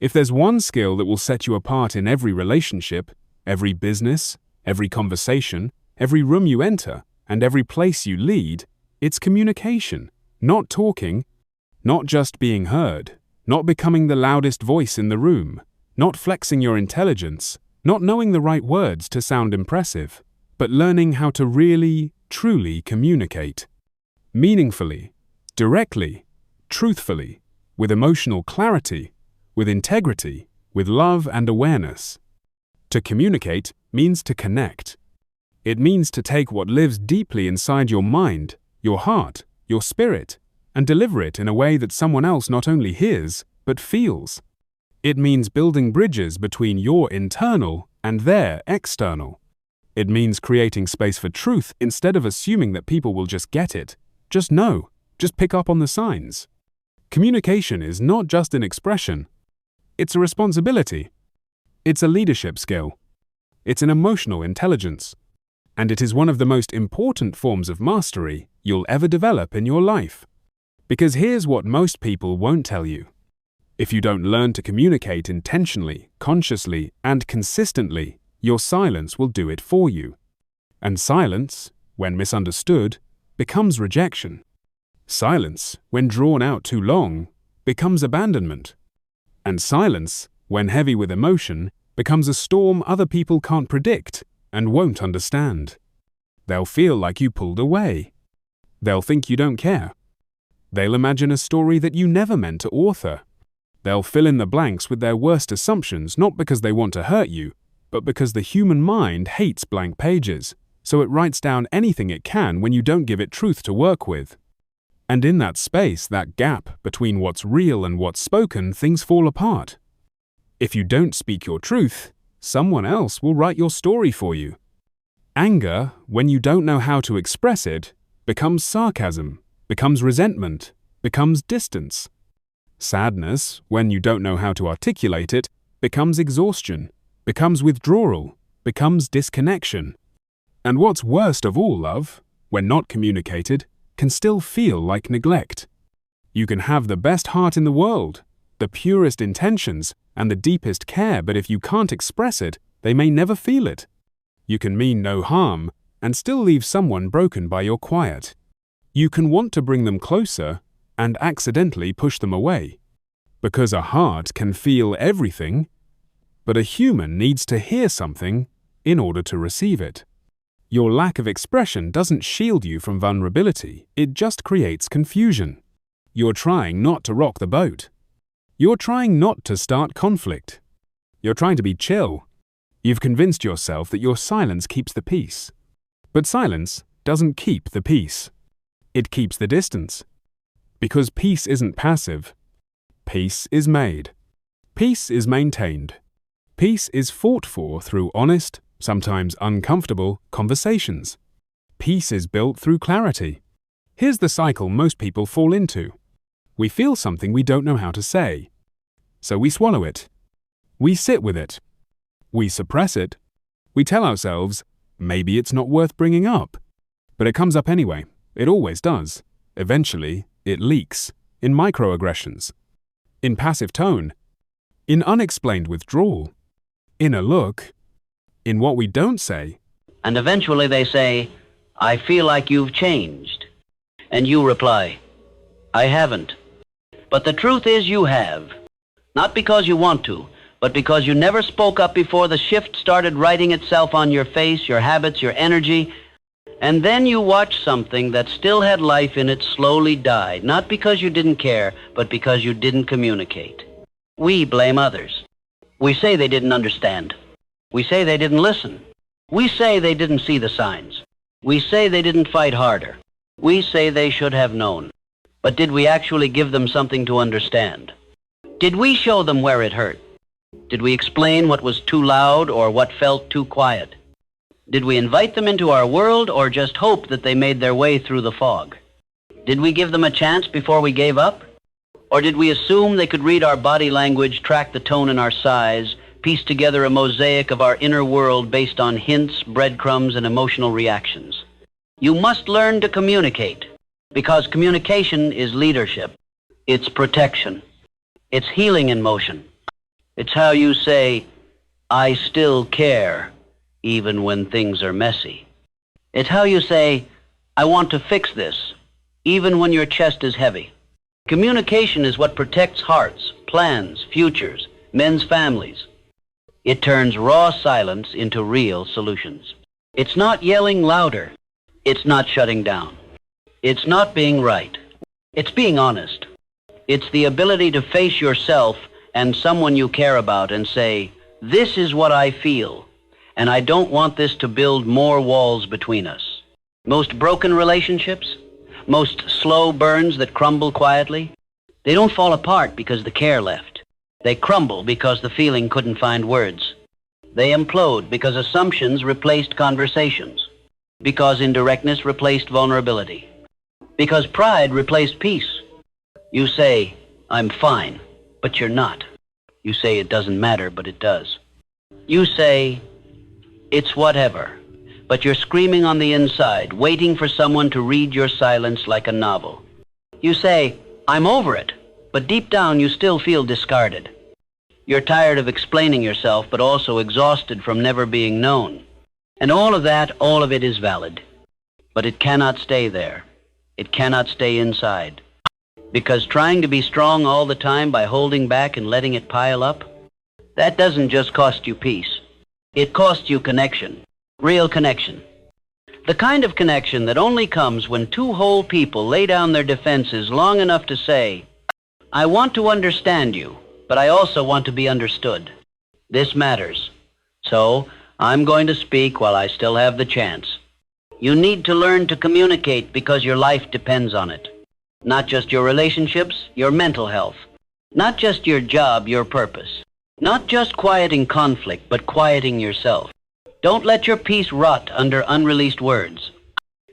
If there's one skill that will set you apart in every relationship, every business, every conversation, every room you enter, and every place you lead, it's communication. Not talking, not just being heard, not becoming the loudest voice in the room, not flexing your intelligence, not knowing the right words to sound impressive, but learning how to really, truly communicate. Meaningfully, directly, truthfully, with emotional clarity, with integrity, with love and awareness. To communicate means to connect. It means to take what lives deeply inside your mind, your heart, your spirit, and deliver it in a way that someone else not only hears, but feels. It means building bridges between your internal and their external. It means creating space for truth instead of assuming that people will just get it. Just know, just pick up on the signs. Communication is not just an expression. It's a responsibility. It's a leadership skill. It's an emotional intelligence. And it is one of the most important forms of mastery you'll ever develop in your life. Because here's what most people won't tell you. If you don't learn to communicate intentionally, consciously, and consistently, your silence will do it for you. And silence, when misunderstood, becomes rejection. Silence, when drawn out too long, becomes abandonment. And silence, when heavy with emotion, becomes a storm other people can't predict and won't understand. They'll feel like you pulled away. They'll think you don't care. They'll imagine a story that you never meant to author. They'll fill in the blanks with their worst assumptions, not because they want to hurt you, but because the human mind hates blank pages, so it writes down anything it can when you don't give it truth to work with. And in that space, that gap between what's real and what's spoken, things fall apart. If you don't speak your truth, someone else will write your story for you. Anger, when you don't know how to express it, becomes sarcasm, becomes resentment, becomes distance. Sadness, when you don't know how to articulate it, becomes exhaustion, becomes withdrawal, becomes disconnection. And what's worst of all, love, when not communicated, can still feel like neglect. You can have the best heart in the world, the purest intentions, and the deepest care, but if you can't express it, they may never feel it. You can mean no harm and still leave someone broken by your quiet. You can want to bring them closer and accidentally push them away. Because a heart can feel everything, but a human needs to hear something in order to receive it. Your lack of expression doesn't shield you from vulnerability, it just creates confusion. You're trying not to rock the boat. You're trying not to start conflict. You're trying to be chill. You've convinced yourself that your silence keeps the peace. But silence doesn't keep the peace. It keeps the distance. Because peace isn't passive. Peace is made. Peace is maintained. Peace is fought for through honest, sometimes uncomfortable, conversations. Peace is built through clarity. Here's the cycle most people fall into. We feel something we don't know how to say. So we swallow it. We sit with it. We suppress it. We tell ourselves, maybe it's not worth bringing up. But it comes up anyway. It always does. Eventually, it leaks. In microaggressions. In passive tone. In unexplained withdrawal. In a look. In what we don't say. And eventually they say, I feel like you've changed. And you reply, I haven't. But the truth is you have. Not because you want to, but because you never spoke up before the shift started writing itself on your face, your habits, your energy, and then you watched something that still had life in it slowly die, not because you didn't care, but because you didn't communicate. We blame others. We say they didn't understand. We say they didn't listen. We say they didn't see the signs. We say they didn't fight harder. We say they should have known. But did we actually give them something to understand? Did we show them where it hurt? Did we explain what was too loud or what felt too quiet? Did we invite them into our world or just hope that they made their way through the fog? Did we give them a chance before we gave up? Or did we assume they could read our body language, track the tone in our sighs, piece together a mosaic of our inner world based on hints, breadcrumbs, and emotional reactions? You must learn to communicate, because communication is leadership. It's protection. It's healing in motion. It's how you say, I still care, even when things are messy. It's how you say, I want to fix this, even when your chest is heavy. Communication is what protects hearts, plans, futures, men's families. It turns raw silence into real solutions. It's not yelling louder. It's not shutting down. It's not being right. It's being honest. It's the ability to face yourself and someone you care about and say, this is what I feel, and I don't want this to build more walls between us. Most broken relationships, most slow burns that crumble quietly, they don't fall apart because the care left. They crumble because the feeling couldn't find words. They implode because assumptions replaced conversations, because indirectness replaced vulnerability, because pride replaced peace. You say, I'm fine, but you're not. You say it doesn't matter, but it does. You say, it's whatever, but you're screaming on the inside, waiting for someone to read your silence like a novel. You say, I'm over it, but deep down you still feel discarded. You're tired of explaining yourself, but also exhausted from never being known. And all of it is valid. But it cannot stay there. It cannot stay inside. Because trying to be strong all the time by holding back and letting it pile up, that doesn't just cost you peace. It costs you connection. Real connection. The kind of connection that only comes when two whole people lay down their defenses long enough to say, I want to understand you, but I also want to be understood. This matters. So, I'm going to speak while I still have the chance. You need to learn to communicate because your life depends on it. Not just your relationships, your mental health. Not just your job, your purpose. Not just quieting conflict, but quieting yourself. Don't let your peace rot under unreleased words.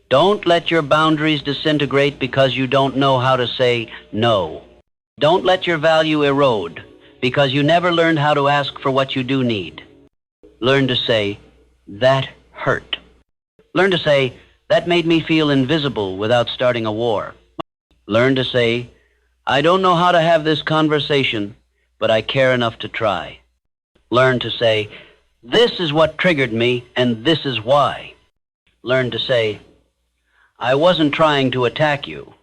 Don't let your boundaries disintegrate because you don't know how to say no. Don't let your value erode because you never learned how to ask for what you do need. Learn to say, that hurt. Learn to say, that made me feel invisible without starting a war. Learn to say, I don't know how to have this conversation, but I care enough to try. Learn to say, this is what triggered me, and this is why. Learn to say, I wasn't trying to attack you.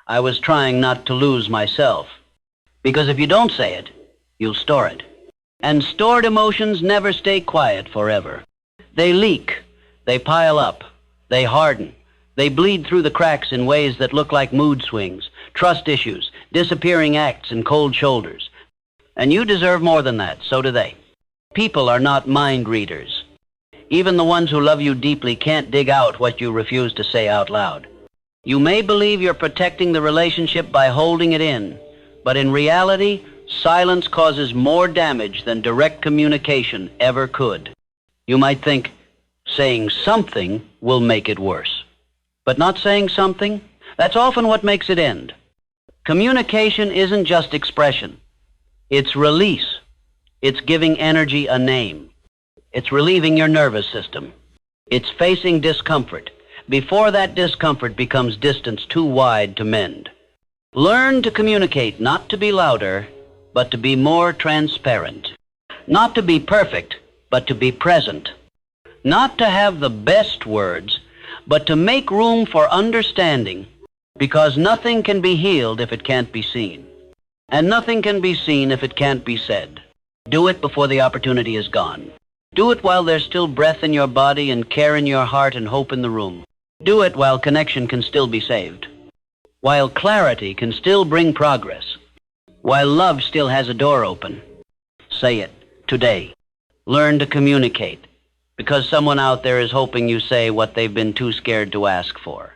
I was trying not to lose myself. Because if you don't say it, you'll store it. And stored emotions never stay quiet forever. They leak, they pile up, they harden. They bleed through the cracks in ways that look like mood swings, trust issues, disappearing acts, and cold shoulders. And you deserve more than that, so do they. People are not mind readers. Even the ones who love you deeply can't dig out what you refuse to say out loud. You may believe you're protecting the relationship by holding it in, but in reality, silence causes more damage than direct communication ever could. You might think, saying something will make it worse. But not saying something, that's often what makes it end. Communication isn't just expression. It's release. It's giving energy a name. It's relieving your nervous system. It's facing discomfort before that discomfort becomes distance too wide to mend. Learn to communicate, not to be louder, but to be more transparent. Not to be perfect, but to be present. Not to have the best words, but to make room for understanding, because nothing can be healed if it can't be seen. And nothing can be seen if it can't be said. Do it before the opportunity is gone. Do it while there's still breath in your body and care in your heart and hope in the room. Do it while connection can still be saved. While clarity can still bring progress. While love still has a door open. Say it today. Learn to communicate, because someone out there is hoping you say what they've been too scared to ask for.